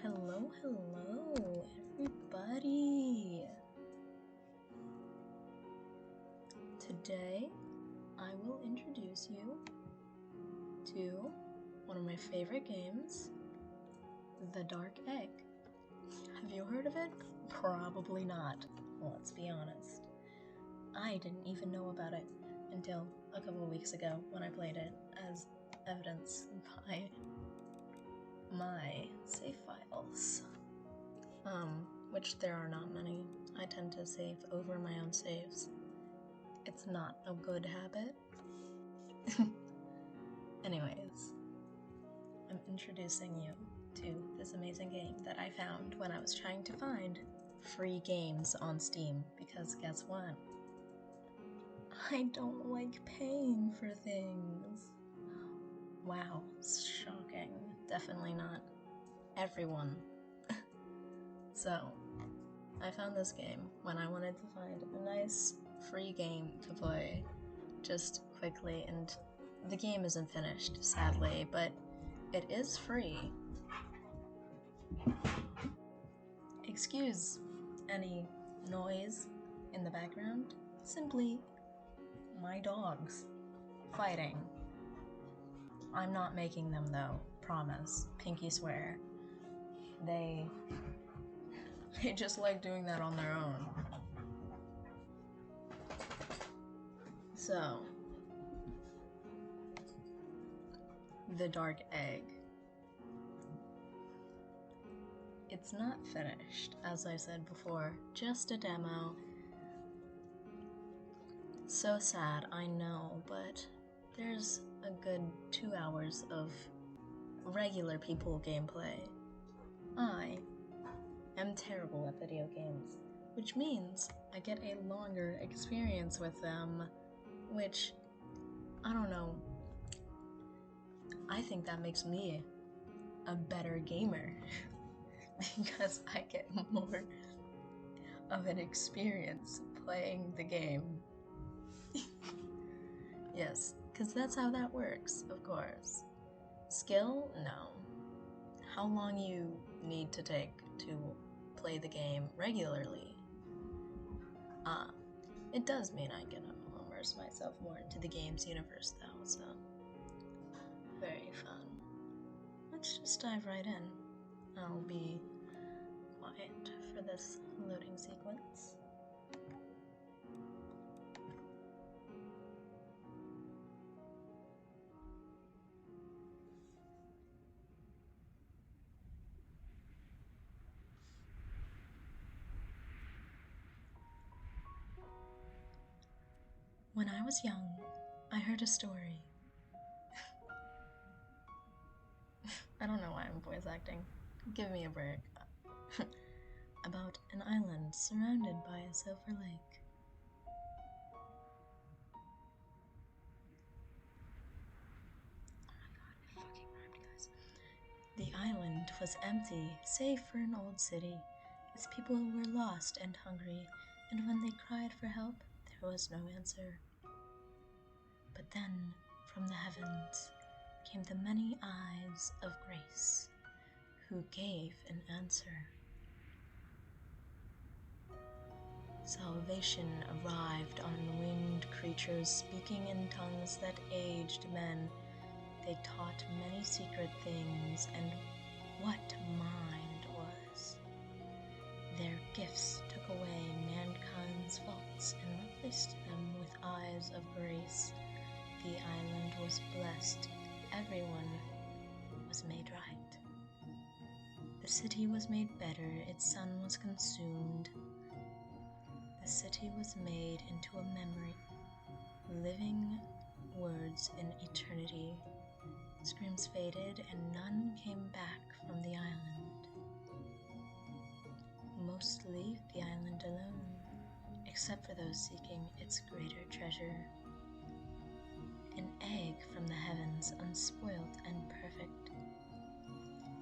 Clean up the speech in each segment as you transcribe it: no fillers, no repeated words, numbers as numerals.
Hello, everybody! Today, I will introduce you to one of my favorite games, The Dark Egg. Have you heard of it? Probably not, let's be honest. I didn't even know about it until a couple of weeks ago when I played it, as evidenced by my save files. Which there are not many. I tend to save over my own saves. It's not a good habit. Anyways, I'm introducing you to this amazing game that I found when I was trying to find free games on Steam, because guess what? I don't like paying for things. Wow, shocking. Definitely not everyone. So, I found this game when I wanted to find a nice free game to play just quickly, and the game isn't finished, sadly, but it is free. Excuse any noise in the background, simply my dogs fighting. I'm not making them though, promise, pinky swear. They just like doing that on their own. So, The Dark Egg. It's not finished, as I said before, just a demo. So sad, I know, but there's a good 2 hours of regular people gameplay. I am terrible at video games, which means I get a longer experience with them, which, I don't know, I think that makes me a better gamer, because I get more of an experience playing the game. Yes, because that's how that works, of course. Skill? No. How long you need to take to play the game regularly? It does mean I can immerse myself more into the game's universe though, so very fun. Let's just dive right in. I'll be quiet for this loading sequence. When I was young, I heard a story. I don't know why I'm voice acting. Give me a break. About an island surrounded by a silver lake. Oh my god, it fucking rhymed, guys. The island was empty, save for an old city. Its people were lost and hungry, and when they cried for help, there was no answer. But then, from the heavens, came the many eyes of grace, who gave an answer. Salvation arrived on winged creatures speaking in tongues that aged men. They taught many secret things and what mind was. Their gifts took away mankind's faults and replaced them with eyes of grace. The island was blessed. Everyone was made right. The city was made better. Its sun was consumed. The city was made into a memory, living words in eternity. Screams faded, and none came back from the island. Most leave the island alone, except for those seeking its greater treasure. An egg from the heavens, unspoilt and perfect,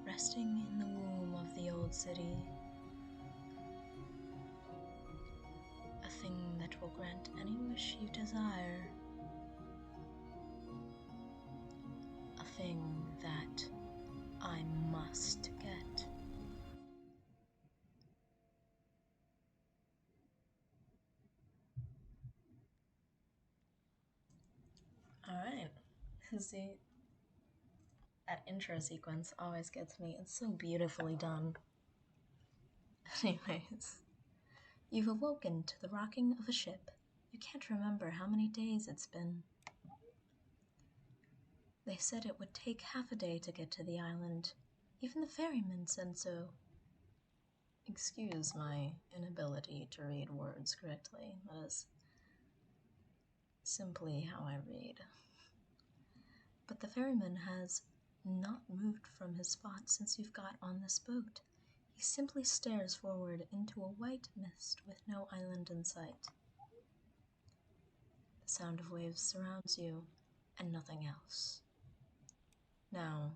resting in the womb of the old city. A thing that will grant any wish you desire. A thing that I must get. See, that intro sequence always gets me. It's so beautifully done. Anyways, you've awoken to the rocking of a ship. You can't remember how many days it's been. They said it would take half a day to get to the island. Even the ferryman said so. Excuse my inability to read words correctly. That is simply how I read. But the ferryman has not moved from his spot since you've got on this boat. He simply stares forward into a white mist with no island in sight. The sound of waves surrounds you, and nothing else. Now,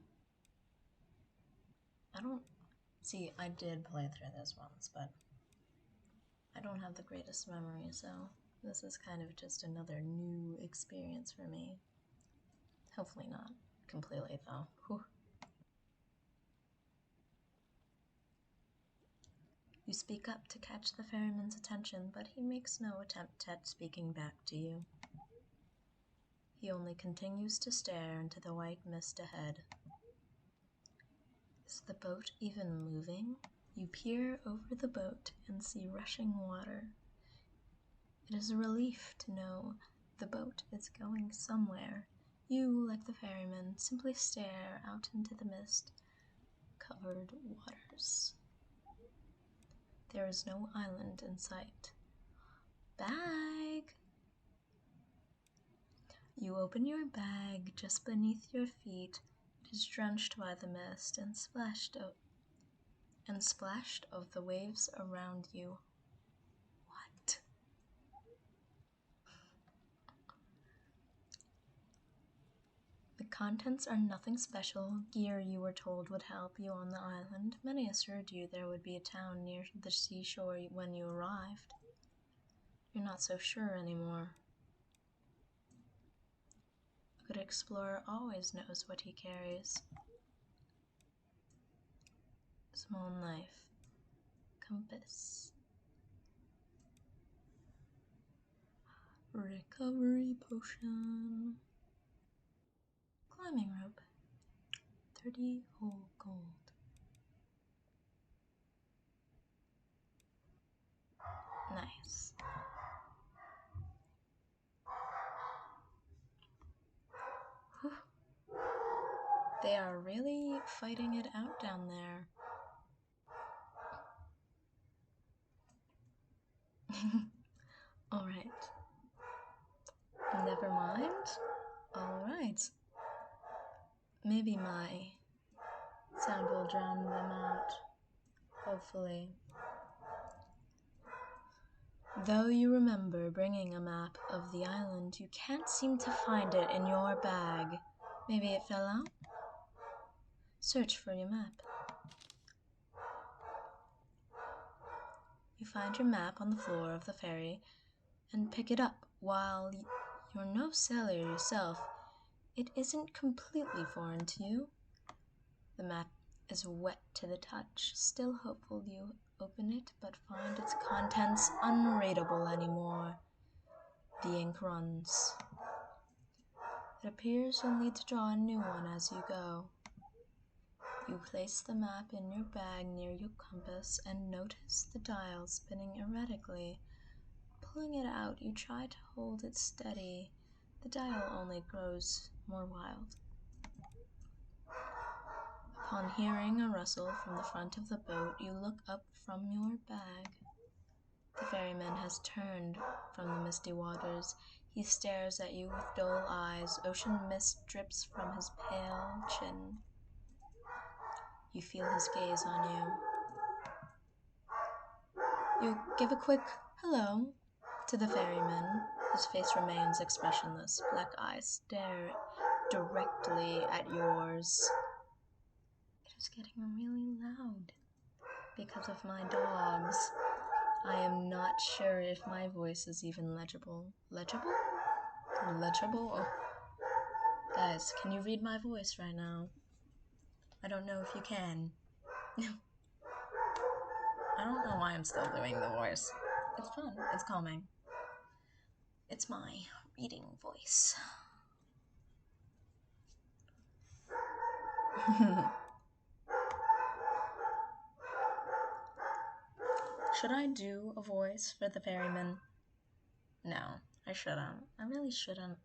I did play through this once, but I don't have the greatest memory, so this is kind of just another new experience for me. Hopefully not completely, though. Whew. You speak up to catch the ferryman's attention, but he makes no attempt at speaking back to you. He only continues to stare into the white mist ahead. Is the boat even moving? You peer over the boat and see rushing water. It is a relief to know the boat is going somewhere. You, like the ferryman, simply stare out into the mist-covered waters. There is no island in sight. Bag! You open your bag just beneath your feet. It is drenched by the mist and splashed of the waves around you. What? The contents are nothing special. Gear you were told would help you on the island. Many assured you there would be a town near the seashore when you arrived. You're not so sure anymore. A good explorer always knows what he carries. Small knife. Compass. Recovery potion. Climbing rope. 30 whole gold. Nice. Whew. They are really fighting it out down there. Alright. Never mind. Alright. Maybe my sound will drown them out. Hopefully. Though you remember bringing a map of the island, you can't seem to find it in your bag. Maybe it fell out? Search for your map. You find your map on the floor of the ferry and pick it up. While you're no sailor yourself, it isn't completely foreign to you. The map is wet to the touch. Still hopeful, you open it, but find its contents unreadable anymore. The ink runs. It appears you'll need to draw a new one as you go. You place the map in your bag near your compass and notice the dial spinning erratically. Pulling it out, you try to hold it steady. The dial only grows more wild. Upon hearing a rustle from the front of the boat, you look up from your bag. The ferryman has turned from the misty waters. He stares at you with dull eyes. Ocean mist drips from his pale chin. You feel his gaze on you. You give a quick hello to the ferryman, whose face remains expressionless. Black eyes stare directly at yours. It is getting really loud because of my dogs. I am not sure if my voice is even legible. Legible? Legible? Oh. Guys, can you read my voice right now? I don't know if you can. I don't know why I'm still doing the voice. It's fun. It's calming. It's my reading voice. Should I do a voice for the ferryman? No, I shouldn't. I really shouldn't.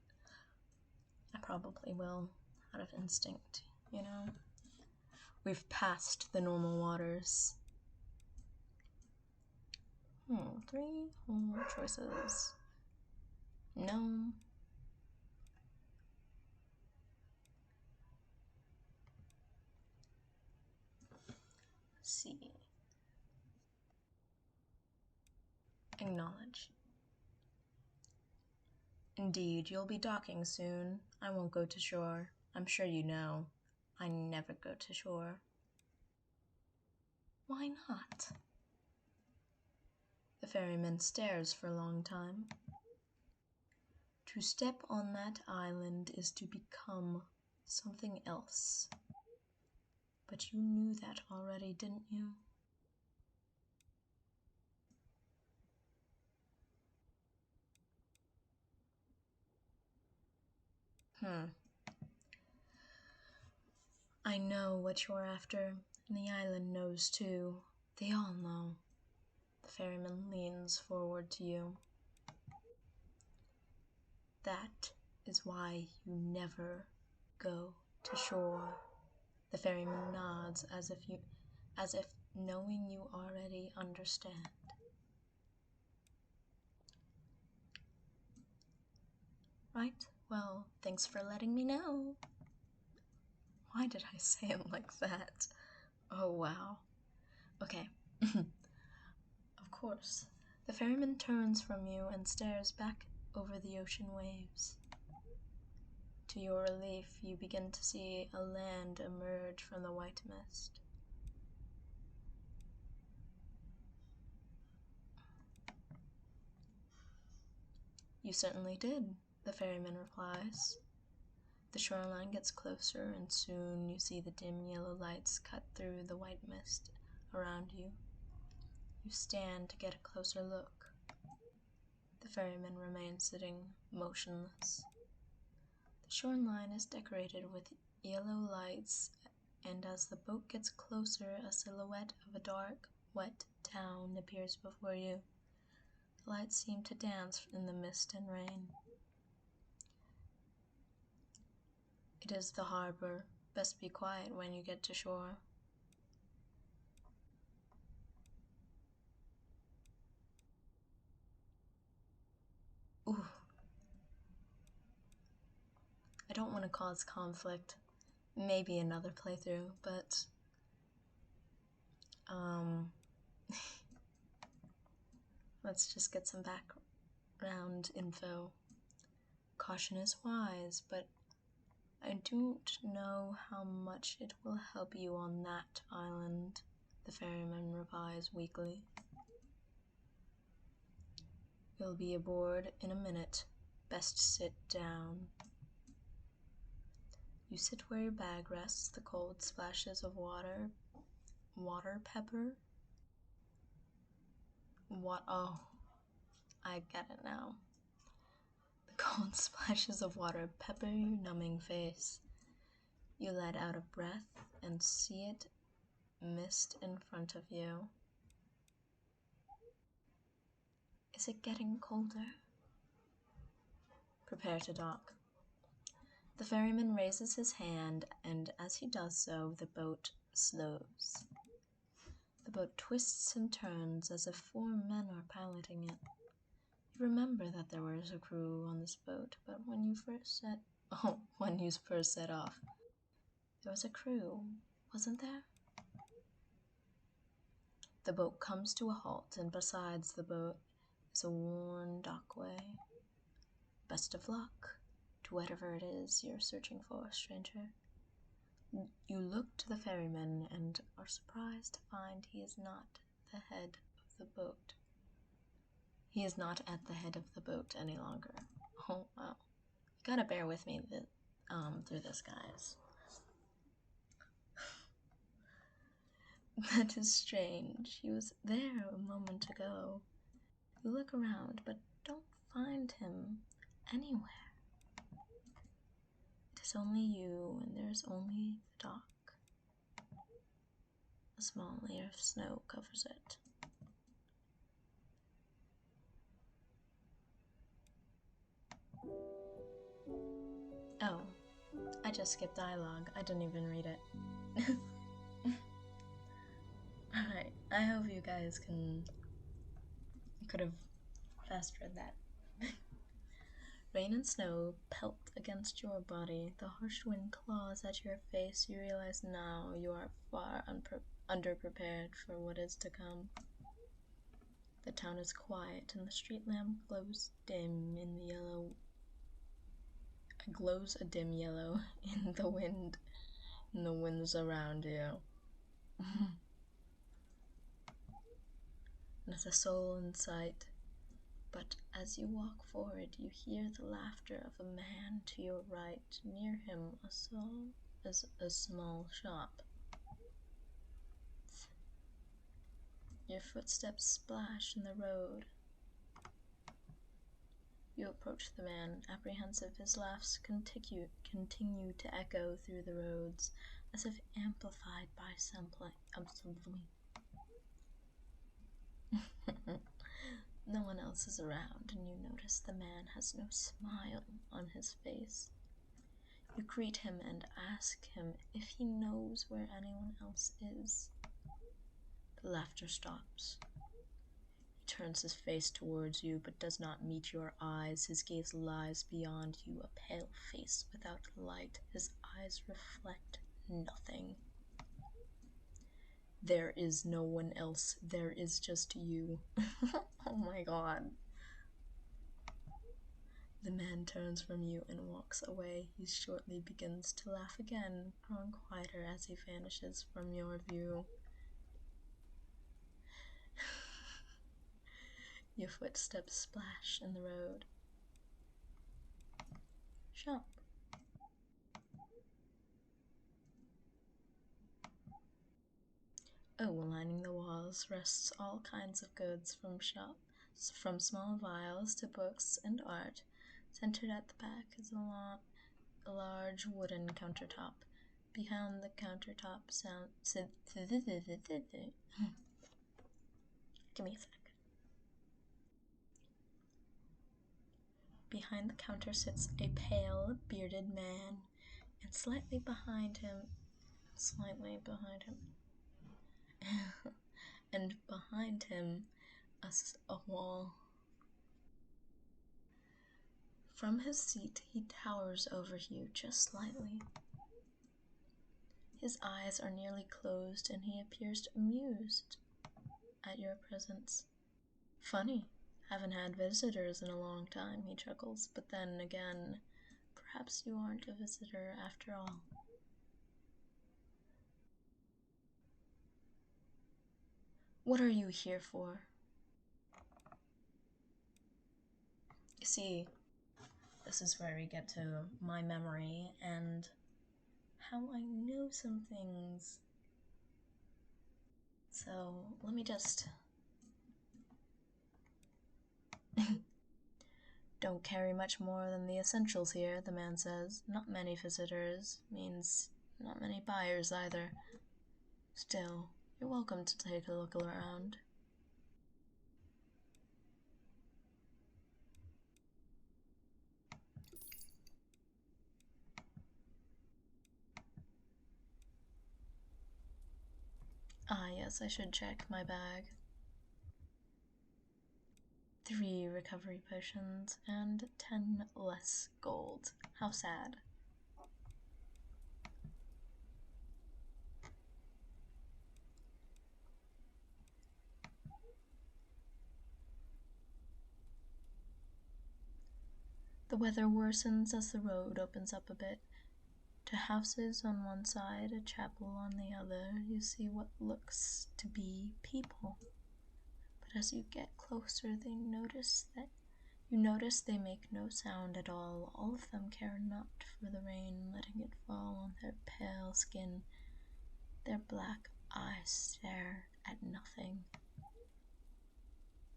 I probably will, out of instinct, you know? We've passed the normal waters. 3 whole choices. No. Let's see. Acknowledge. Indeed, you'll be docking soon. I won't go to shore. I'm sure you know. I never go to shore. Why not? The ferryman stares for a long time. To step on that island is to become something else. But you knew that already, didn't you? I know what you're after, and the island knows too. They all know. The ferryman leans forward to you. That is why you never go to shore. The ferryman nods as if knowing you already understand. Right? Well, thanks for letting me know. Why did I say it like that? Oh, wow. Okay. Of course. The ferryman turns from you and stares back over the ocean waves. To your relief, you begin to see a land emerge from the white mist. You certainly did, the ferryman replies. The shoreline gets closer, and soon you see the dim yellow lights cut through the white mist around you. You stand to get a closer look. The ferryman remains sitting motionless. The shoreline is decorated with yellow lights, and as the boat gets closer, a silhouette of a dark, wet town appears before you. The lights seem to dance in the mist and rain. It is the harbor. Best be quiet when you get to shore. Ooh. I don't want to cause conflict. Maybe another playthrough, but let's just get some background info. Caution is wise, but I don't know how much it will help you on that island, the ferryman replies weakly. You'll be aboard in a minute. Best sit down. You sit where your bag rests, the cold splashes of water pepper. What? Oh, I get it now. The cold splashes of water pepper your numbing face. You let out a breath and see it mist in front of you. Is it getting colder? Prepare to dock. The ferryman raises his hand, and as he does so, the boat slows. The boat twists and turns as if 4 men are piloting it. You remember that there was a crew on this boat, but when you first set off, there was a crew, wasn't there? The boat comes to a halt, and besides the boat is a worn dockway. Best of luck to whatever it is you're searching for, stranger. You look to the ferryman and are surprised to find he is not the head of the boat. He is not at the head of the boat any longer. Oh, wow. You gotta bear with me through this, guys. That is strange. He was there a moment ago. You look around, but don't find him anywhere. It is only you, and there's only the dock. A small layer of snow covers it. Oh, I just skipped dialogue. I didn't even read it. Alright, I hope you guys could have fast read that. Rain and snow pelt against your body. The harsh wind claws at your face. You realize now you are far underprepared for what is to come. The town is quiet, and the street lamp glows a dim yellow in the wind. And the winds around you. Not a soul in sight. But as you walk forward, you hear the laughter of a man to your right. Near him is a small shop. Your footsteps splash in the road. You approach the man, apprehensive. His laughs continue to echo through the roads, as if amplified by something. No one else is around, and you notice the man has no smile on his face. You greet him and ask him if he knows where anyone else is. The laughter stops. He turns his face towards you, but does not meet your eyes. His gaze lies beyond you, a pale face without light. His eyes reflect nothing. There is no one else. There is just you. Oh my god. The man turns from you and walks away. He shortly begins to laugh again, growing quieter as he vanishes from your view. Your footsteps splash in the road. Shop. Oh, lining the walls rests all kinds of goods from small vials to books and art. Centered at the back is a large wooden countertop. Behind the countertop Give me a sec. Behind the counter sits a pale, bearded man, and slightly behind him, and behind him, a wall. From his seat, he towers over you just slightly. His eyes are nearly closed, and he appears amused at your presence. Funny, haven't had visitors in a long time, he chuckles, but then again, perhaps you aren't a visitor after all. What are you here for? You see, this is where we get to my memory and how I know some things. So, let me just... Don't carry much more than the essentials here, the man says. Not many visitors means not many buyers either. Still, you're welcome to take a look around. Ah, yes, I should check my bag. 3 recovery potions and 10 less gold. How sad. The weather worsens as the road opens up a bit. To houses on one side, a chapel on the other, you see what looks to be people. But as you get closer, you notice they make no sound at all. All of them care not for the rain, letting it fall on their pale skin. Their black eyes stare at nothing.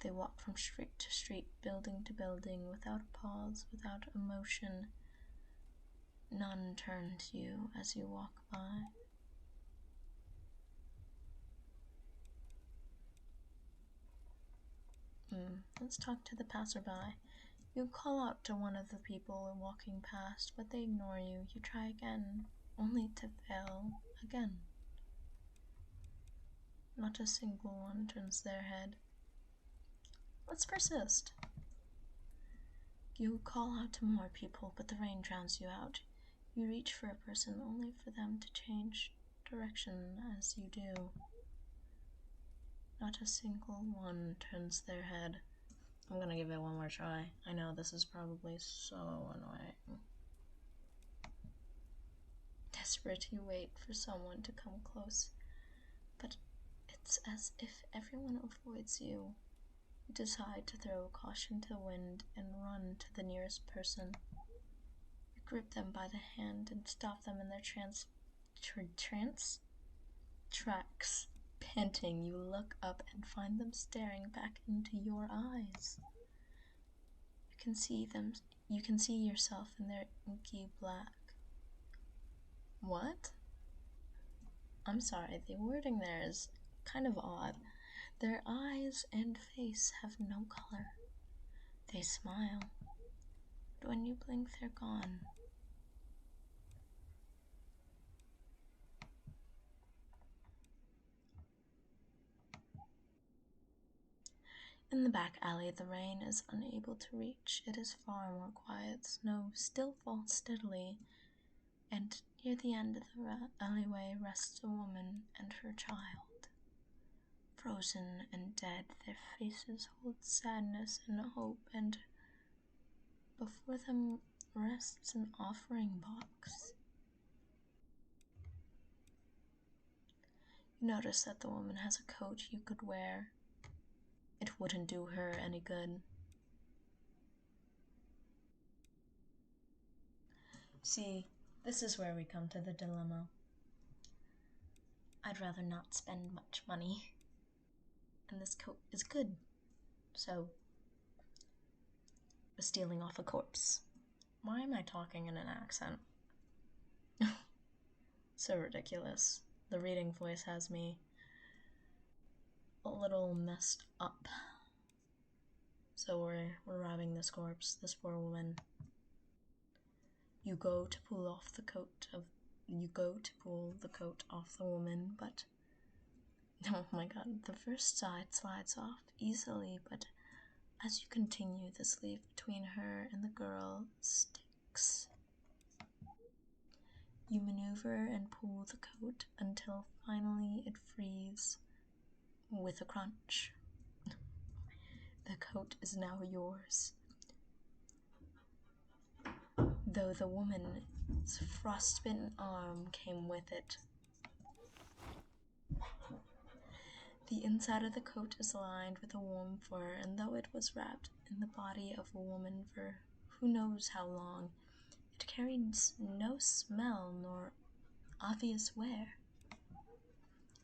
They walk from street to street, building to building, without a pause, without emotion. None turn to you as you walk by. Let's talk to the passerby. You call out to one of the people walking past, but they ignore you. You try again, only to fail again. Not a single one turns their head. Let's persist. You call out to more people, but the rain drowns you out. You reach for a person only for them to change direction as you do. Not a single one turns their head. I'm gonna give it one more try. I know this is probably so annoying. Desperate, you wait for someone to come close, but it's as if everyone avoids you. You decide to throw caution to the wind and run to the nearest person. You grip them by the hand and stop them in their tracks. Panting, you look up and find them staring back into your eyes. You can see yourself in their inky black. What? I'm sorry, the wording there is kind of odd. Their eyes and face have no color. They smile, but when you blink, they're gone. In the back alley, the rain is unable to reach. It is far more quiet. Snow still falls steadily, and near the end of the alleyway rests a woman and her child. Frozen and dead, their faces hold sadness and hope, and before them rests an offering box. You notice that the woman has a coat you could wear. It wouldn't do her any good. See, this is where we come to the dilemma. I'd rather not spend much money, and this coat is good, so we're stealing off a corpse. Why am I talking in an accent? So ridiculous. The reading voice has me a little messed up. So we're robbing this corpse, this poor woman. You go to pull the coat off the woman, but oh my god, the first side slides off easily, but as you continue, the sleeve between her and the girl sticks. You maneuver and pull the coat until finally it frees with a crunch. The coat is now yours, though the woman's frostbitten arm came with it. The inside of the coat is lined with a warm fur, and though it was wrapped in the body of a woman for who knows how long, it carries no smell nor obvious wear.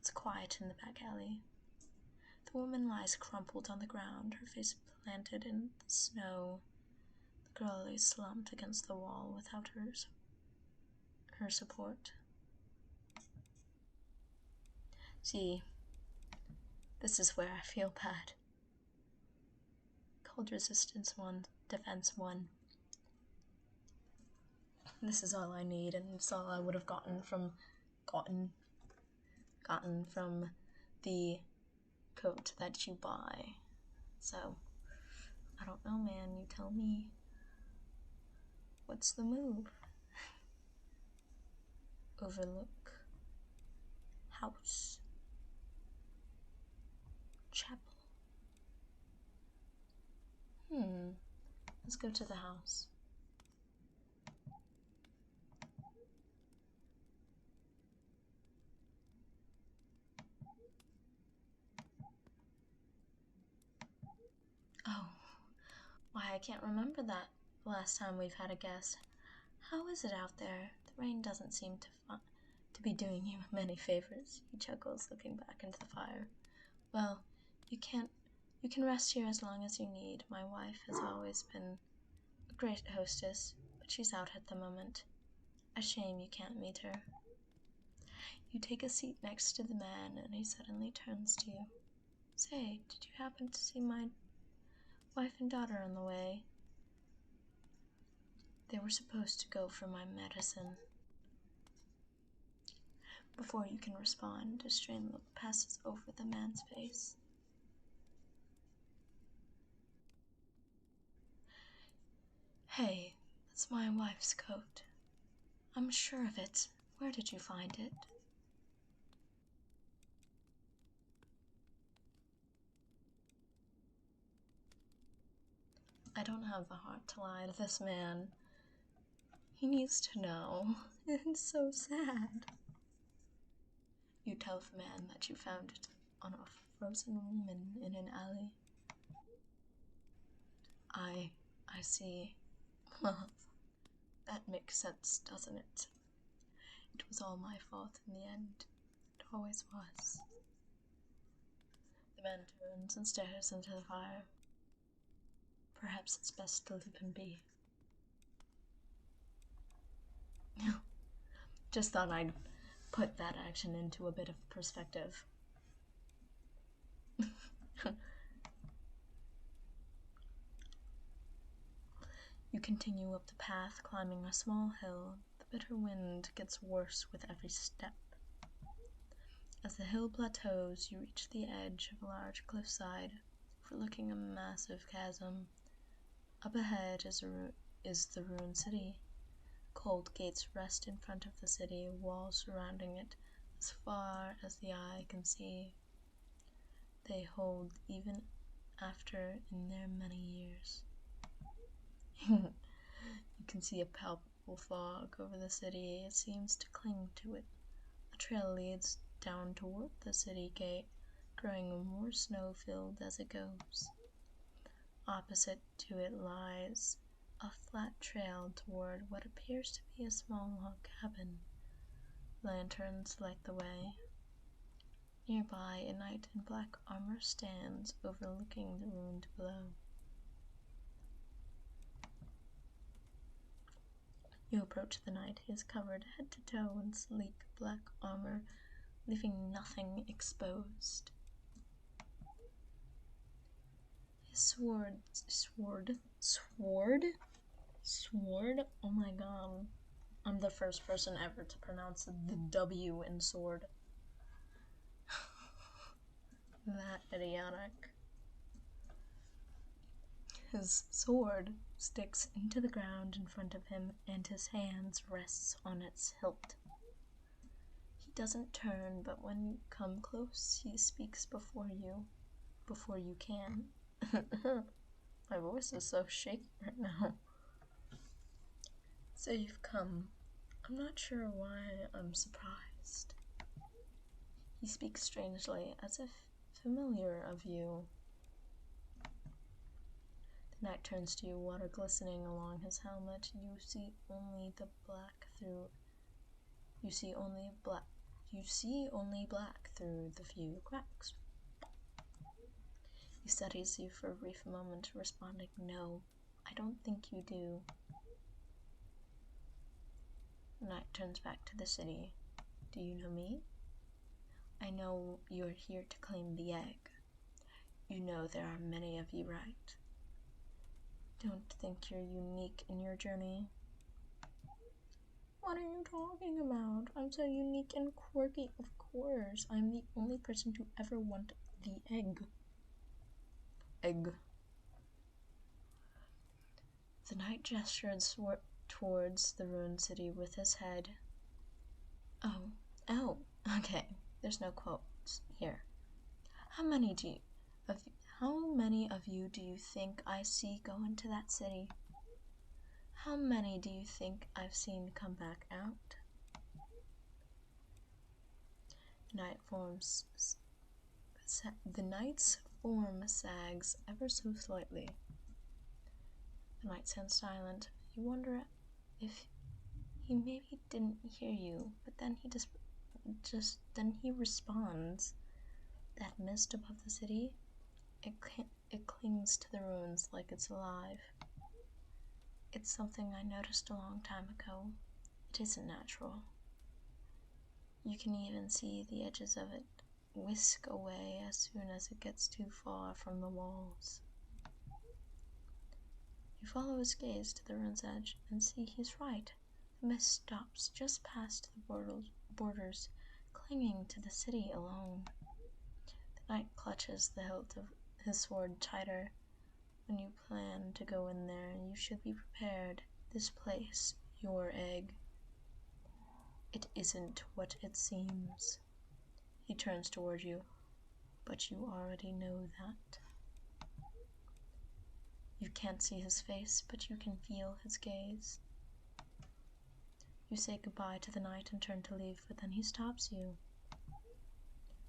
It's quiet in the back alley. The woman lies crumpled on the ground, her face planted in the snow. The girl lays slumped against the wall without her support. See, this is where I feel bad. Cold resistance 1, defense 1. This is all I need, and it's all I would have gotten from the coat that you buy. So, I don't know, man. You tell me. What's the move? Overlook. House. Chapel. Let's go to the house. Oh, why, I can't remember that last time we've had a guest. How is it out there? The rain doesn't seem to be doing you many favors, he chuckles, looking back into the fire. Well, you can rest here as long as you need. My wife has always been a great hostess, but she's out at the moment. A shame you can't meet her. You take a seat next to the man, and he suddenly turns to you. Say, did you happen to see my Wife and daughter on the way. They were supposed to go for my medicine. Before you can respond, a strained look passes over the man's face. Hey, that's my wife's coat. I'm sure of it. Where did you find it? I don't have the heart to lie to this man. He needs to know. It's so sad. You tell the man that you found it on a frozen woman in an alley. I see. Well, that makes sense, doesn't it? It was all my fault in the end. It always was. The man turns and stares into the fire. Perhaps it's best to leave him be. Just thought I'd put that action into a bit of perspective. You continue up the path, climbing a small hill. The bitter wind gets worse with every step. As the hill plateaus, you reach the edge of a large cliffside, overlooking a massive chasm. Up ahead is the ruined city. Cold gates rest in front of the city, walls surrounding it as far as the eye can see. They hold even after in their many years. You can see a palpable fog over the city. It seems to cling to it. A trail leads down toward the city gate, growing more snow-filled as it goes. Opposite to it lies a flat trail toward what appears to be a small log cabin. Lanterns light the way. Nearby, a knight in black armor stands, overlooking the ruined below. You approach the knight. He is covered head to toe in sleek black armor, leaving nothing exposed. His sword? Oh my god. I'm the first person ever to pronounce the W in sword. That idiotic. His sword sticks into the ground in front of him, and his hands rests on its hilt. He doesn't turn, but when you come close, he speaks before you can. My voice is so shaky right now. So you've come. I'm not sure why I'm surprised. He speaks strangely, as if familiar of you. The knight turns to you, water glistening along his helmet. You see only black through the few cracks. He studies you for a brief moment, responding, "No, I don't think you do." The knight turns back to the city. "Do you know me?" "I know you're here to claim the egg. You know there are many of you, right? Don't think you're unique in your journey." "What are you talking about? I'm so unique and quirky, of course. I'm the only person to ever want the egg." Egg. The knight gestured towards the ruined city with his head. Oh, okay. There's no quotes here. How many of you do you think I see go into that city? How many do you think I've seen come back out? The knight's form sags ever so slightly. The knight stands silent. You wonder if he maybe didn't hear you, but then he responds. That mist above the city, it clings to the ruins like it's alive. It's something I noticed a long time ago. It isn't natural. You can even see the edges of it whisk away as soon as it gets too far from the walls. You follow his gaze to the ruin's edge and see he's right. The mist stops just past the borders, clinging to the city alone. The knight clutches the hilt of his sword tighter. When you plan to go in there, you should be prepared. This place, your egg. It isn't what it seems. He turns toward you, but you already know that. You can't see his face, but you can feel his gaze. You say goodbye to the knight and turn to leave, but then he stops you.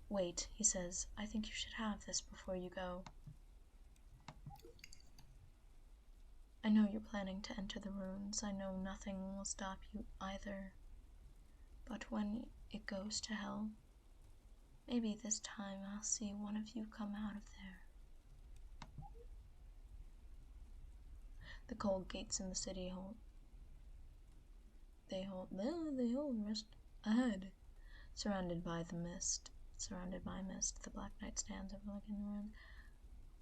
Wait, he says, I think you should have this before you go. I know you're planning to enter the ruins. I know nothing will stop you either. But when it goes to hell, maybe this time I'll see one of you come out of there. The cold gates in the city hold rest ahead. Surrounded by mist, the Black Knight stands overlooking the ruins.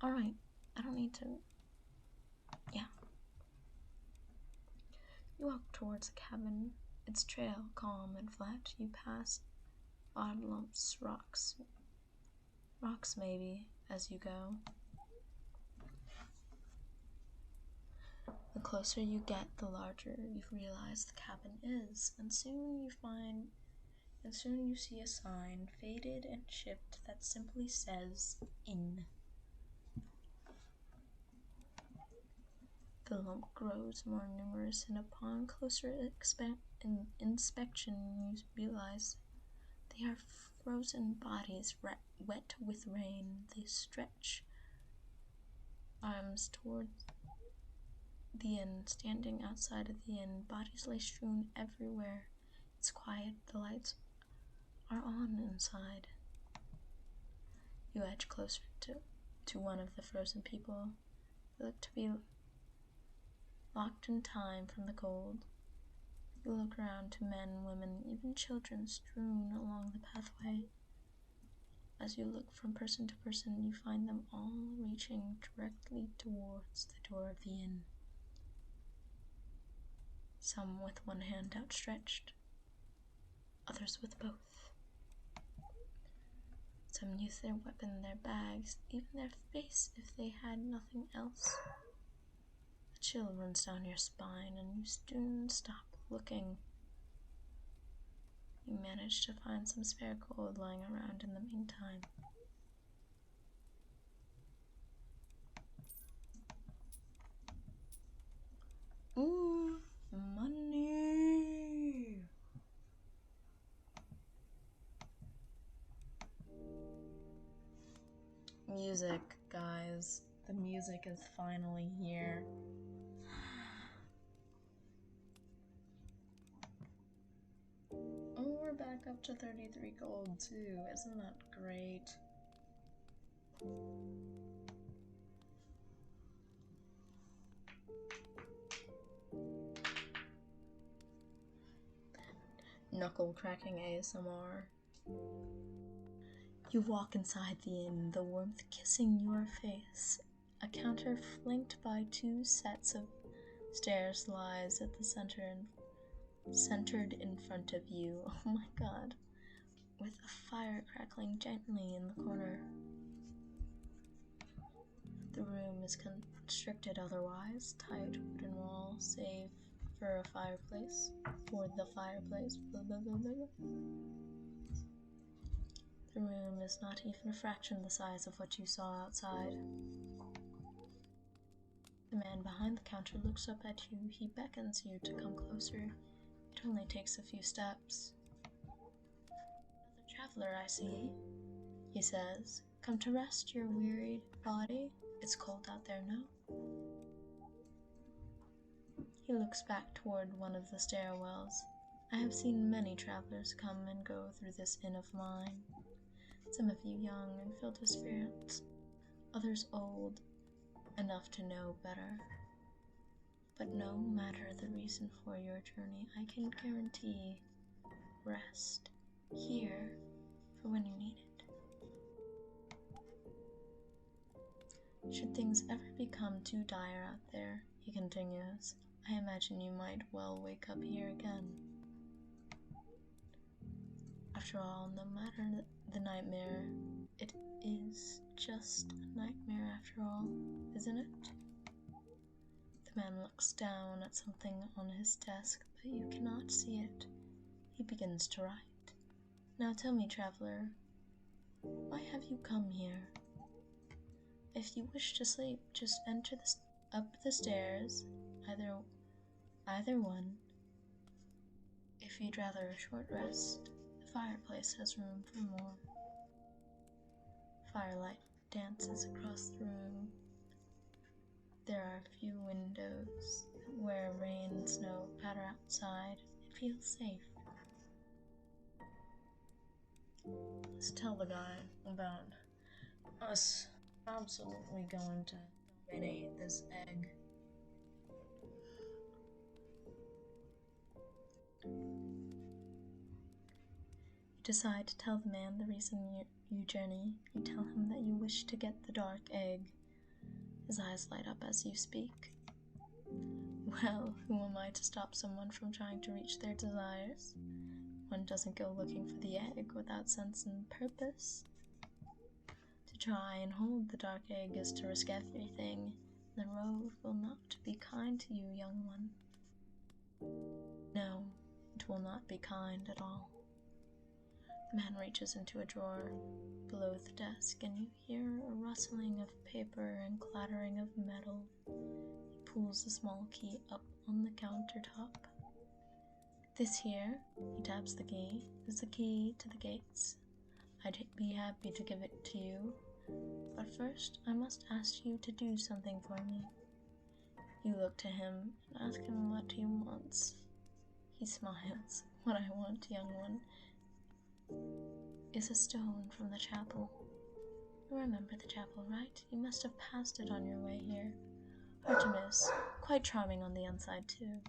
Alright, I don't need to... Yeah. You walk towards the cabin, its trail calm and flat. You pass odd lumps, rocks maybe, as you go. The closer you get, the larger you realize the cabin is, and soon you see a sign, faded and chipped, that simply says, Inn. The lump grows more numerous, and upon closer inspection you realize they are frozen bodies wet with rain. They stretch arms towards the inn. Standing outside of the inn, bodies lay strewn everywhere. It's quiet, the lights are on inside. You edge closer to one of the frozen people. They look to be locked in time from the cold. You look around to men, women, even children strewn along the pathway. As you look from person to person, you find them all reaching directly towards the door of the inn. Some with one hand outstretched, others with both. Some use their weapon, their bags, even their face if they had nothing else. A chill runs down your spine, and you soon stop looking. You manage to find some spare gold lying around in the meantime. Ooh, money! Music, guys. The music is finally here. Oh, we're back up to 33 gold too. Isn't that great? Knuckle cracking ASMR. You walk inside the inn, the warmth kissing your face. A counter flanked by 2 sets of stairs lies at the centered in front of you. Oh my god. With a fire crackling gently in the corner. The room is constricted otherwise, tight wooden wall, save for the fireplace. Blah, blah, blah, blah. The room is not even a fraction the size of what you saw outside. The man behind the counter looks up at you. He beckons you to come closer. It only takes a few steps. Another traveler, I see, he says. Come to rest your wearied body? It's cold out there now. He looks back toward one of the stairwells. I have seen many travelers come and go through this inn of mine. Some of you young and filled with spirits, others old enough to know better. But no matter the reason for your journey, I can guarantee rest here for when you need it. Should things ever become too dire out there, he continues. I imagine you might well wake up here again. After all, no matter the nightmare, it is just a nightmare after all, isn't it? The man looks down at something on his desk, but you cannot see it. He begins to write. Now tell me, traveler, why have you come here? If you wish to sleep, just enter up the stairs, either one. If you'd rather a short rest, the fireplace has room for more. Firelight dances across the room. There are few windows where rain and snow patter outside. It feels safe. Let's tell the guy about us absolutely going to dominate this egg. You decide to tell the man the reason you journey. You tell him that you wish to get the dark egg. His eyes light up as you speak. Well, who am I to stop someone from trying to reach their desires? One doesn't go looking for the egg without sense and purpose. To try and hold the dark egg is to risk everything. The road will not be kind to you, young one. No, it will not be kind at all. The man reaches into a drawer below the desk, and you hear a rustling of paper and clattering of metal. He pulls the small key up on the countertop. This here, he taps the key, is the key to the gates. I'd be happy to give it to you, but first I must ask you to do something for me. You look to him and ask him what he wants. He smiles. What I want, young one, is a stone from the chapel. You remember the chapel, right? You must have passed it on your way here. Hard to miss. Quite charming on the inside, too.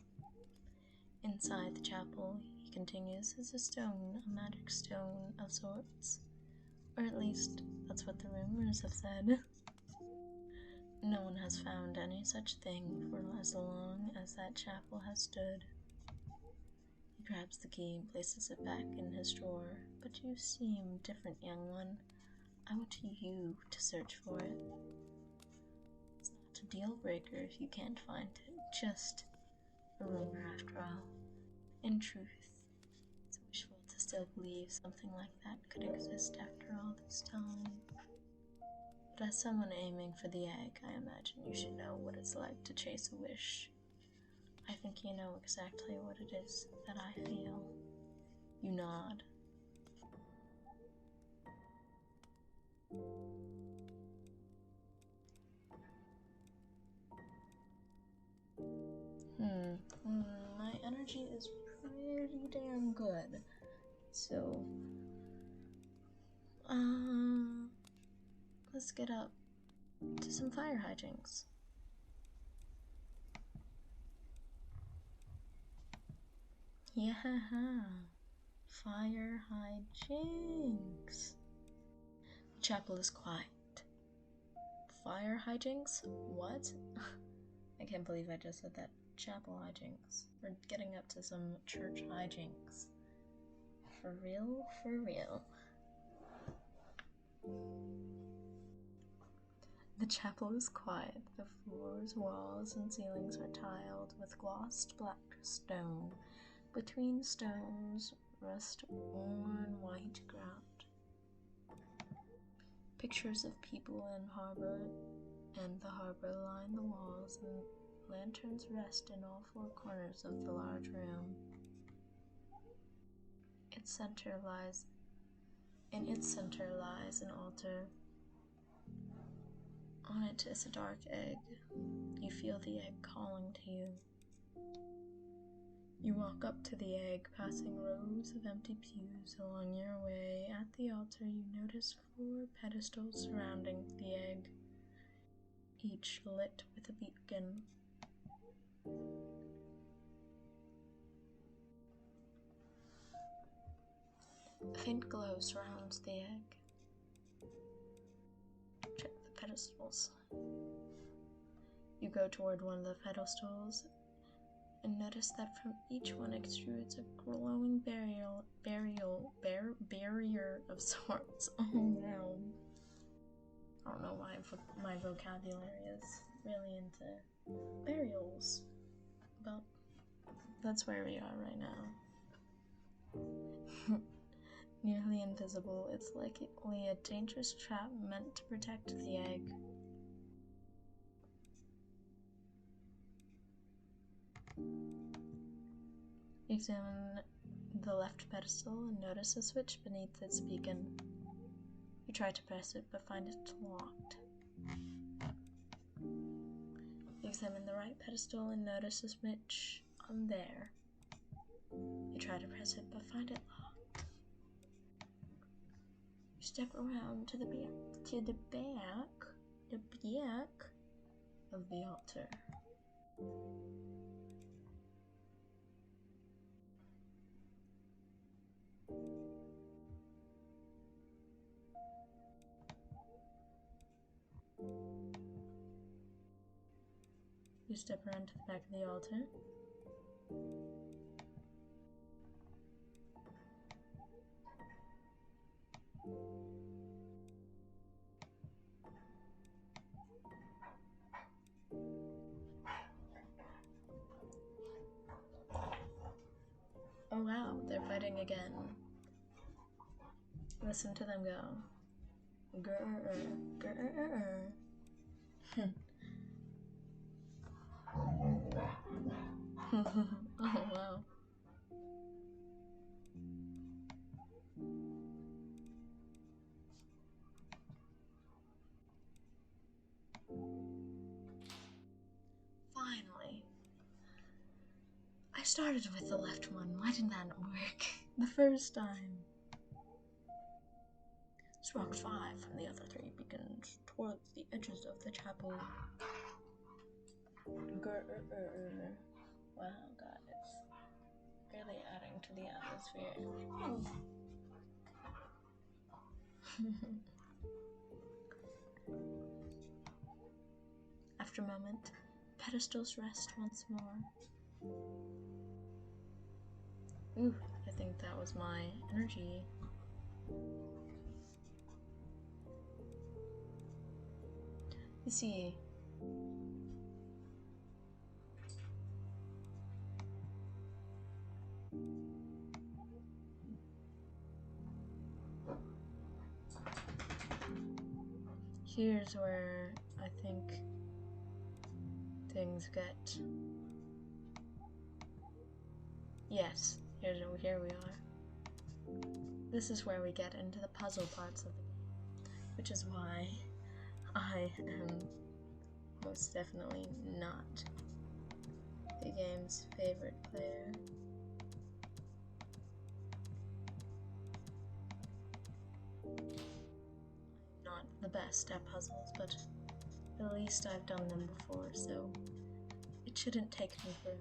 Inside the chapel, he continues, is a stone, a magic stone of sorts. Or at least, that's what the rumors have said. No one has found any such thing for as long as that chapel has stood. He grabs the key and places it back in his drawer. But you seem different, young one. I want you to search for it. It's not a deal breaker if you can't find it, just a rumor after all. In truth, it's wishful to still believe something like that could exist after all this time. But as someone aiming for the egg, I imagine you should know what it's like to chase a wish. I think you know exactly what it is that I feel. You nod. My energy is pretty damn good. So, let's get up to some fire hijinks. Yeah, fire hijinks. The chapel is quiet. Fire hijinks? What? I can't believe I just said that. Chapel hijinks. We're getting up to some church hijinks. For real? For real. The chapel is quiet. The floors, walls, and ceilings are tiled with glossed black stone. Between stones rest worn white ground. Pictures of people and the harbor line the walls, and lanterns rest in all four corners of the large room. In its center lies an altar. On it is a dark egg. You feel the egg calling to you. You walk up to the egg, passing rows of empty pews. Along your way at the altar, you notice 4 pedestals surrounding the egg, each lit with a beacon. A faint glow surrounds the egg. Check the pedestals. You go toward one of the pedestals and notice that from each one extrudes a glowing barrier of sorts. Oh no. I don't know why my vocabulary is really into burials, but that's where we are right now. Nearly invisible, it's likely a dangerous trap meant to protect the egg. Examine the left pedestal and notice a switch beneath its beacon. You try to press it but find it locked. Examine the right pedestal and notice a switch on there. You try to press it but find it locked. You step around to the back of the altar. You step around to the back of the altar. Oh wow, they're fighting again. Listen to them go. Grr, grr. Oh wow. Finally. I started with the left one. Why didn't that work the first time? Rock 5 from the other 3 beacons towards the edges of the chapel. Wow, guys. Really adding to the atmosphere. After a moment, pedestals rest once more. Ooh, I think that was my energy. You see, here's where I think things get... Yes, here we are. This is where we get into the puzzle parts of the game, which is why I am most definitely not the game's favorite player. I'm not the best at puzzles, but at least I've done them before, so it shouldn't take me forever.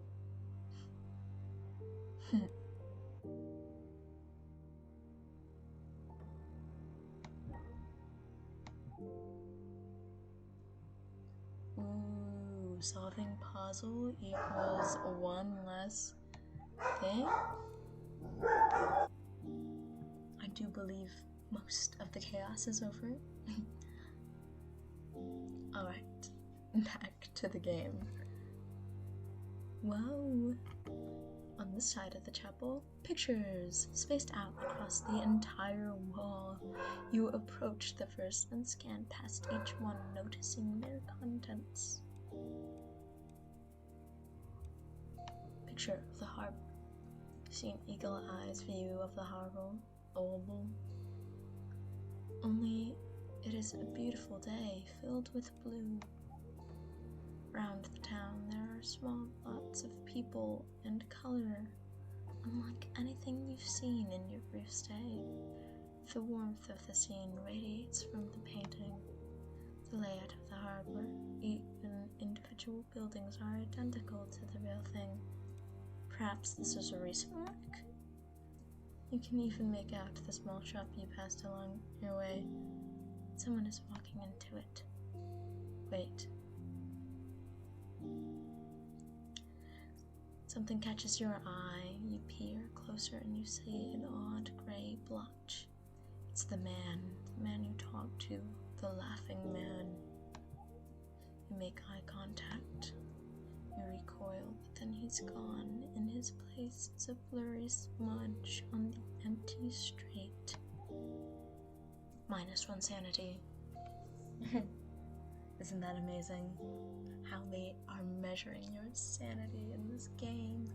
Ooh, solving puzzle equals one less thing? I do believe most of the chaos is over. Alright, back to the game. Whoa! On this side of the chapel, pictures spaced out across the entire wall. You approach the first and scan past each one, noticing their contents. Picture of the harbor. See an eagle eyes view of the harbor. Oval. Only it is a beautiful day, filled with blue. Around the town there are small lots of people and color, unlike anything you've seen in your brief stay. The warmth of the scene radiates from the painting. The layout of the harbor, even individual buildings are identical to the real thing. Perhaps this is a recent work? You can even make out the small shop you passed along your way. Someone is walking into it. Wait. Something catches your eye, you peer closer and you see an odd gray blotch. It's the man you talked to, the laughing man. You make eye contact. You recoil, but then he's gone. In his place is a blurry smudge on the empty street. -1 sanity. Isn't that amazing? How they are measuring your sanity in this game.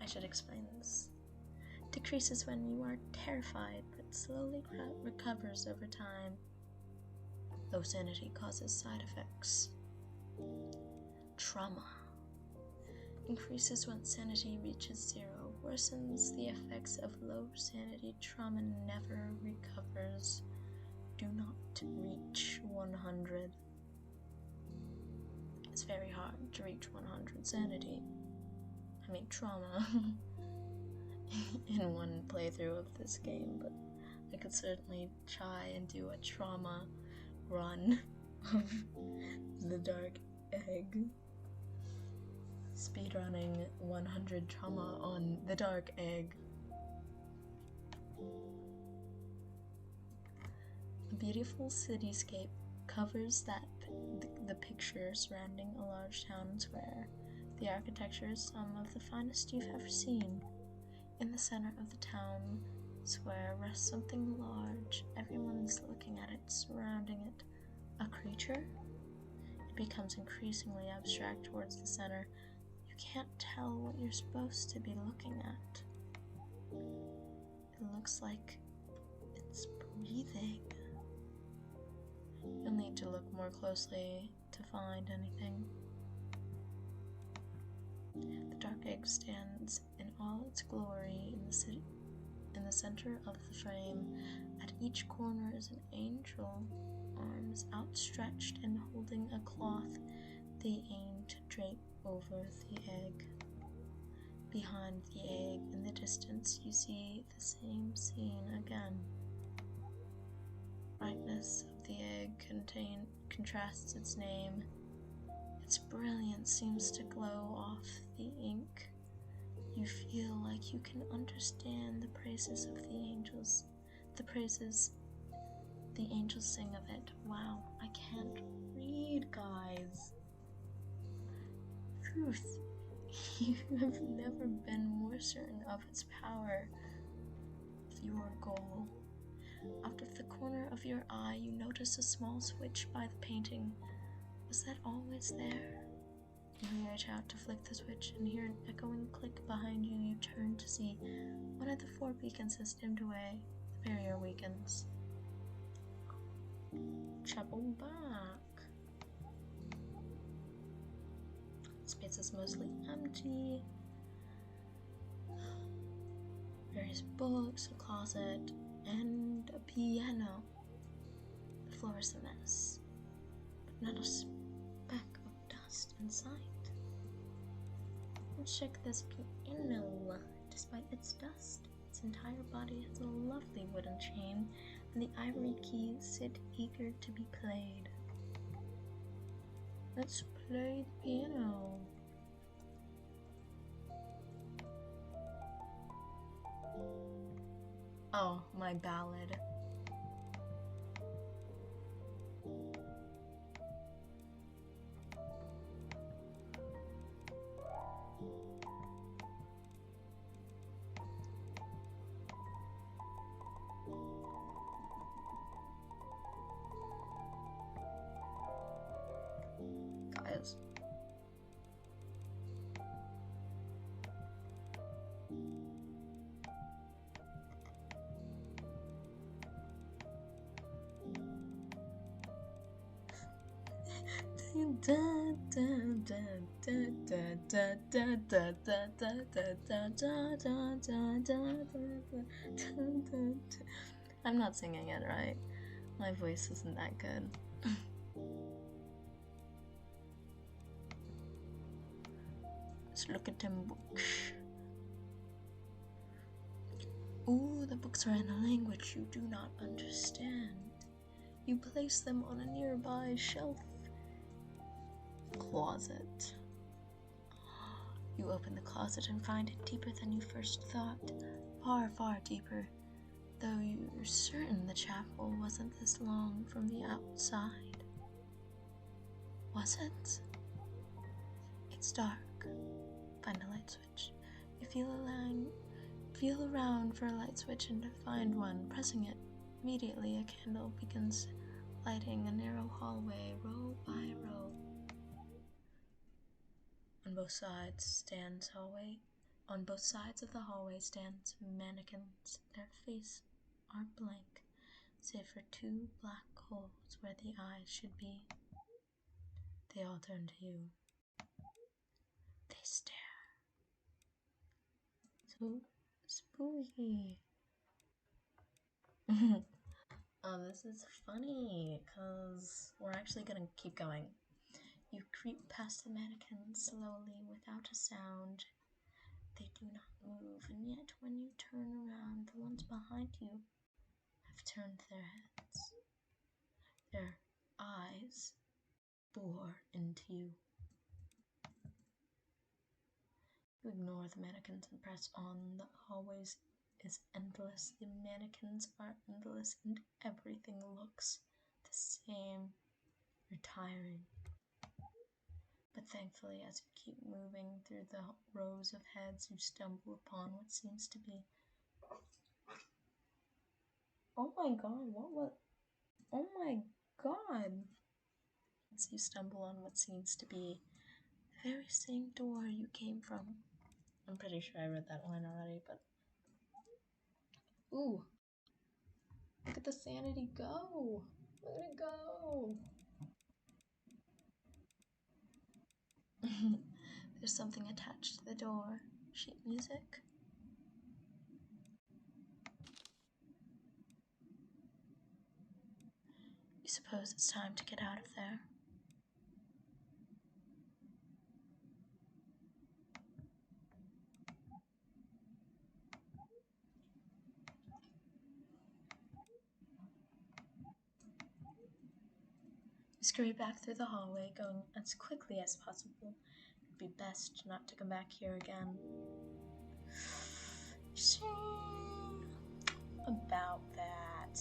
I should explain this. Decreases when you are terrified, but slowly recovers over time. Low sanity causes side effects. Trauma. Increases when sanity reaches 0. Worsens the effects of low sanity. Trauma never recovers. Do not reach 100. It's very hard to reach 100 sanity. I mean, trauma in one playthrough of this game, but I could certainly try and do a trauma run of the Dark Egg. Speedrunning 100 trauma on the Dark Egg. A beautiful cityscape covers the picture surrounding a large town square. The architecture is some of the finest you've ever seen. In the center of the town square rests something large. Everyone's looking at it, surrounding it. A creature? It becomes increasingly abstract towards the center. You can't tell what you're supposed to be looking at. It looks like it's breathing. You'll need to look more closely to find anything. The Dark Egg stands in all its glory in the center of the frame. At each corner is an angel, arms outstretched and holding a cloth they aim to drape over the egg. Behind the egg, in the distance, you see the same scene again. Brightness of the egg contrasts its name. Its brilliance seems to glow off the ink. You feel like you can understand the praises of the angels. The praises the angels sing of it. Wow, I can't read, guys. Truth, you have never been more certain of its power, of your goal. Out of the corner of your eye, you notice a small switch by the painting. Was that always there? You reach out to flick the switch and hear an echoing click behind you. You turn to see one of the 4 beacons has dimmed away. The barrier weakens. Travel back. Space is mostly empty. Various books, a closet, and a piano. The floor is a mess, but not a speck of dust in sight. Let's check this piano. Despite its dust, its entire body has a lovely wooden chain, and the ivory keys sit eager to be played. Let's play the piano. Oh, my ballad. Guys. I'm not singing it right. My voice isn't that good. Let's look at them books. Ooh, the books are in a language you do not understand. You place them on a nearby shelf. closet. You open the closet and find it deeper than you first thought. Far, far deeper, though you're certain the chapel wasn't this long from the outside. Was it? It's dark. Find a light switch. You feel around for a light switch and to find one. Pressing it, immediately a candle begins lighting a narrow hallway, row by row. On both sides of the hallway stands mannequins. Their faces are blank, save for two black holes where the eyes should be. They all turn to you. They stare. So spooky. This is funny, because we're actually gonna keep going. You creep past the mannequins slowly, without a sound. They do not move, and yet when you turn around, the ones behind you have turned their heads. Their eyes bore into you. You ignore the mannequins and press on. The hallway is endless. The mannequins are endless, and everything looks the same. You're tiring. But thankfully, as you keep moving through the rows of heads, you stumble upon what seems to be... Oh my god, Oh my god! As you stumble on what seems to be the very same door you came from. I'm pretty sure I read that line already, but... Ooh! Look at the sanity go! Look at it go! There's something attached to the door. Sheet music? You suppose it's time to get out of there. You scurry back through the hallway, going as quickly as possible. It'd be best not to come back here again. About that.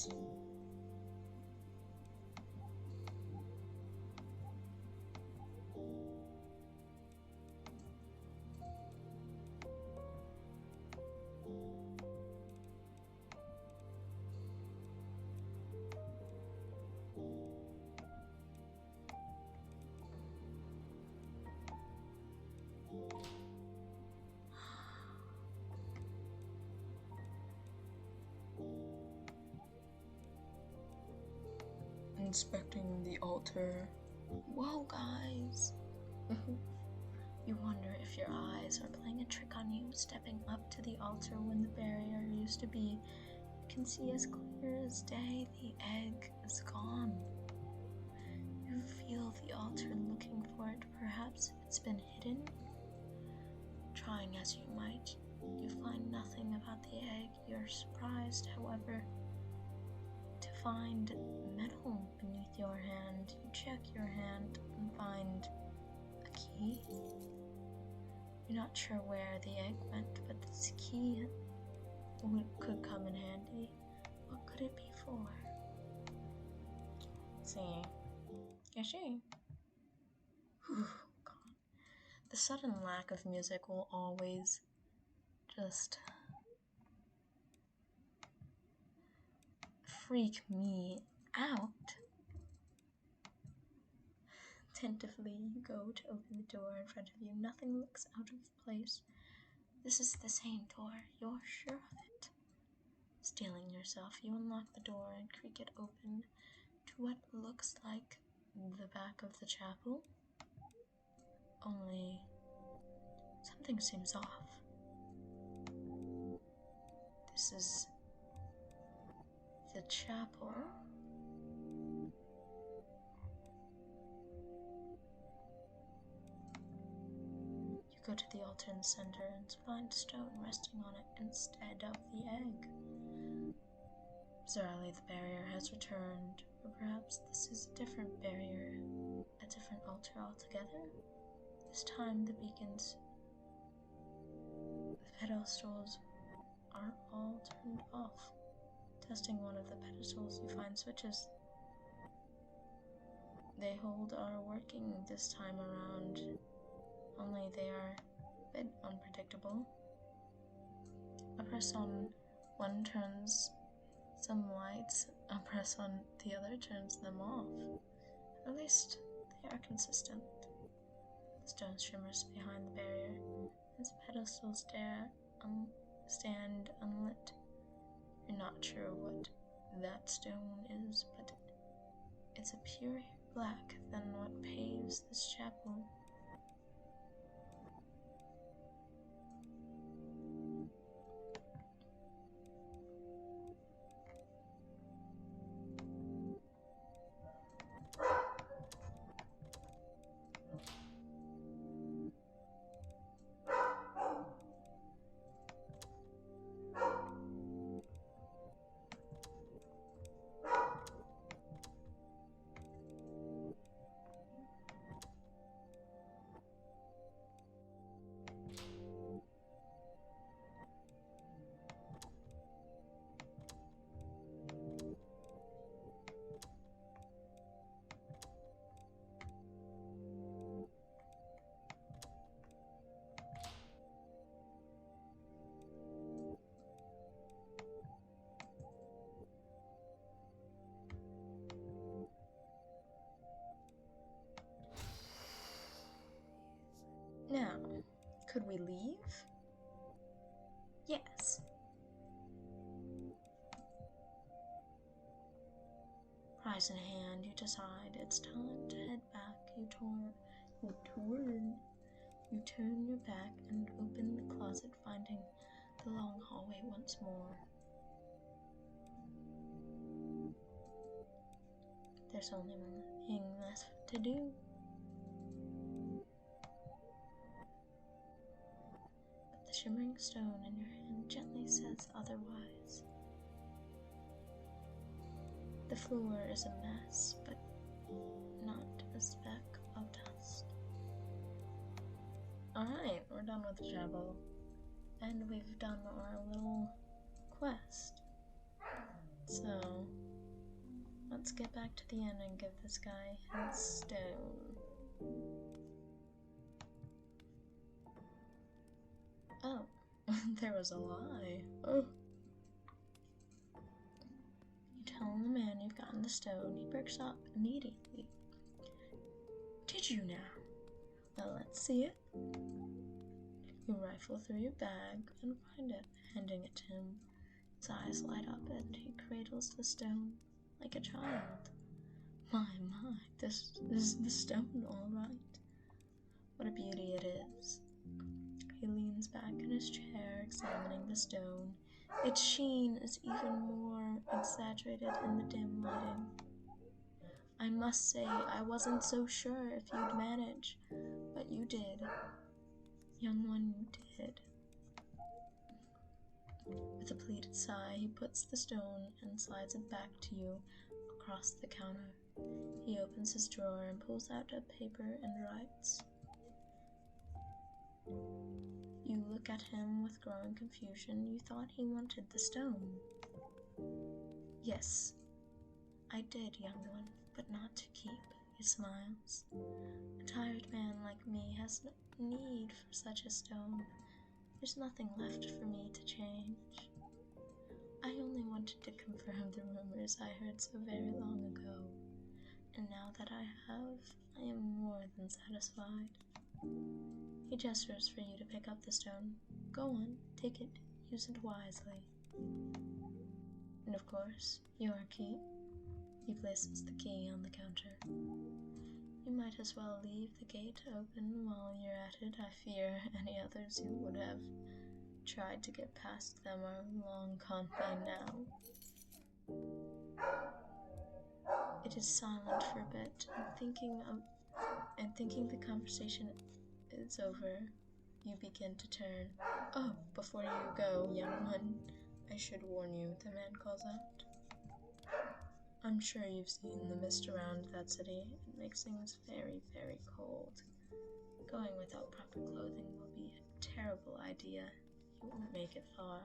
Inspecting the altar. Whoa, guys! You wonder if your eyes are playing a trick on you. Stepping up to the altar when the barrier used to be, you can see as clear as day the egg is gone. You feel the altar looking for it. Perhaps it's been hidden? Trying as you might, you find nothing about the egg. You're surprised, however, to find metal beneath your hand. You check your hand and find a key. You're not sure where the egg went, but this key could come in handy. What could it be for? Let's see. Whew, God. The sudden lack of music will always just freak me out. Tentatively, you go to open the door in front of you. Nothing looks out of place. This is the same door. You're sure of it. Steeling yourself, you unlock the door and creak it open to what looks like the back of the chapel. Only something seems off. This is the chapel. You go to the altar in the center and find a stone resting on it instead of the egg. Zarali, the barrier has returned, or perhaps this is a different barrier, a different altar altogether. This time the beacons, the pedestals are all turned off. Testing one of the pedestals, you find switches. They hold are working this time around, only they are a bit unpredictable. A press on one turns some lights, a press on the other turns them off. At least they are consistent. The stone shimmers behind the barrier. Its pedestals stand unlit. You're not sure what that stone is, but it's a purer black than what paves this chapel. Now, could we leave? Yes. Prize in hand, you decide it's time to head back. You turn your back and open the closet, finding the long hallway once more. There's only one thing left to do. But the shimmering stone in your hand gently says otherwise. The floor is a mess, but not a speck of dust. Alright, we're done with the chapel. And we've done our little quest. So, let's get back to the inn and give this guy his stone. Oh, there was a lie. Oh. You tell the man you've gotten the stone, he perks up immediately. Did you now? Well, let's see it. You rifle through your bag and find it, handing it to him. His eyes light up and he cradles the stone like a child. My, this is the stone, all right. What a beauty it is. He leans back in his chair, examining the stone. Its sheen is even more exaggerated in the dim lighting. I must say, I wasn't so sure if you'd manage, but you did. Young one, you did. With a pleated sigh, he puts the stone and slides it back to you across the counter. He opens his drawer and pulls out a paper and writes. You look at him with growing confusion. You thought he wanted the stone. Yes, I did, young one, but not to keep. He smiles. A tired man like me has no need for such a stone. There's nothing left for me to change. I only wanted to confirm the rumors I heard so very long ago, and now that I have, I am more than satisfied. He gestures for you to pick up the stone. Go on, take it, use it wisely. And of course, your key. He places the key on the counter. You might as well leave the gate open while you're at it. I fear any others who would have tried to get past them are long gone by now. It is silent for a bit, and thinking the conversation is over, you begin to turn. Oh, before you go, young one, I should warn you, the man calls out. I'm sure you've seen the mist around that city. It makes things very, very cold. Going without proper clothing will be a terrible idea. You won't make it far.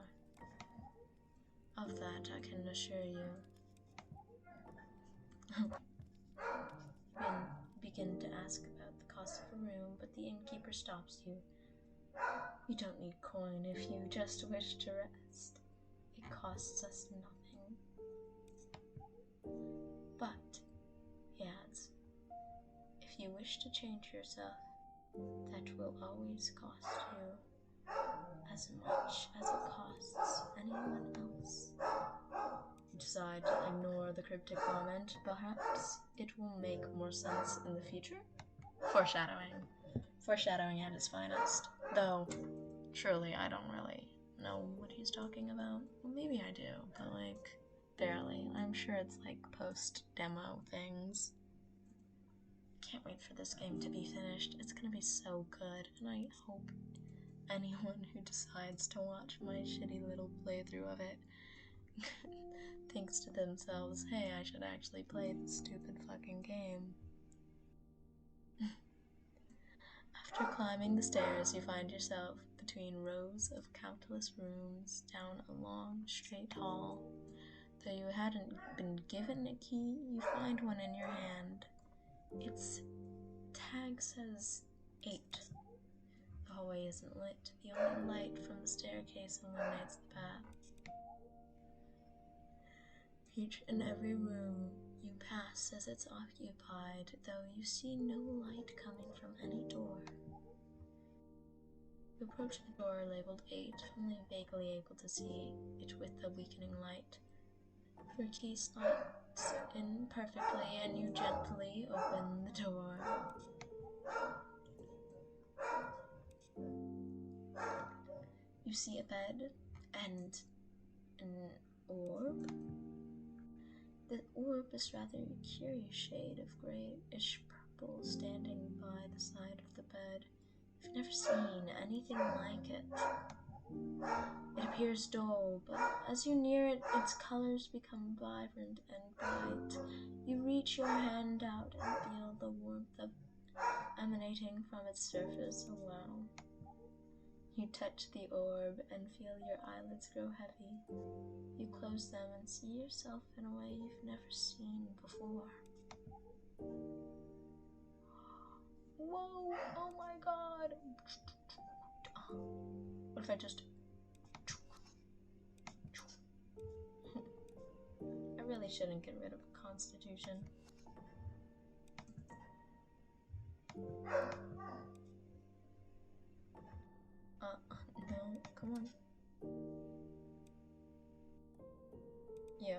Of that I can assure you. Begin to ask about the cost of a room, but the innkeeper stops you. You don't need coin if you just wish to rest. It costs us nothing. But, he adds, if you wish to change yourself, that will always cost you as much as it costs anyone else. You decide to ignore the cryptic comment. Perhaps it will make more sense in the future? Foreshadowing. Foreshadowing at its finest. Though, surely I don't really know what he's talking about. Well, maybe I do, but like, barely. I'm sure it's like post-demo things. Can't wait for this game to be finished. It's gonna be so good, and I hope anyone who decides to watch my shitty little playthrough of it thinks to themselves, hey, I should actually play this stupid fucking game. After climbing the stairs, you find yourself between rows of countless rooms down a long, straight hall. Though you hadn't been given a key, you find one in your hand. Its tag says 8. The hallway isn't lit. The only light from the staircase illuminates the path. Each and every room you pass says it's occupied, though you see no light coming from any door. You approach the door labeled 8, only vaguely able to see it with the weakening light. Your key slots in perfectly, and you gently open the door. You see a bed and an orb. The orb is rather a curious shade of grayish purple standing by the side of the bed. You've never seen anything like it. It appears dull, but as you near it, its colors become vibrant and bright. You reach your hand out and feel the warmth emanating from its surface. Oh, wow. You touch the orb and feel your eyelids grow heavy. You close them and see yourself in a way you've never seen before. Whoa, oh my god. What if I just... I really shouldn't get rid of Constitution. No, come on. Yo.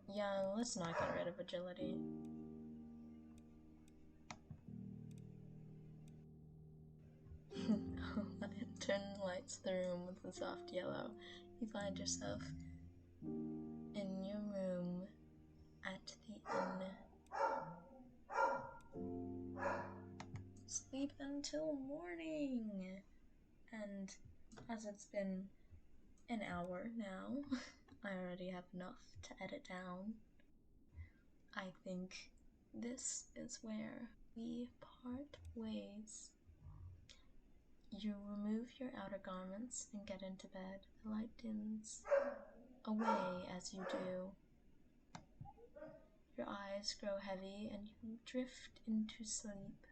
Yeah, let's not get rid of agility. Turn lights the room with a soft yellow. You find yourself in your room at the inn. Sleep until morning! And as it's been an hour now, I already have enough to edit down. I think this is where we part ways. You remove your outer garments and get into bed. The light dims away as you do. Your eyes grow heavy and you drift into sleep.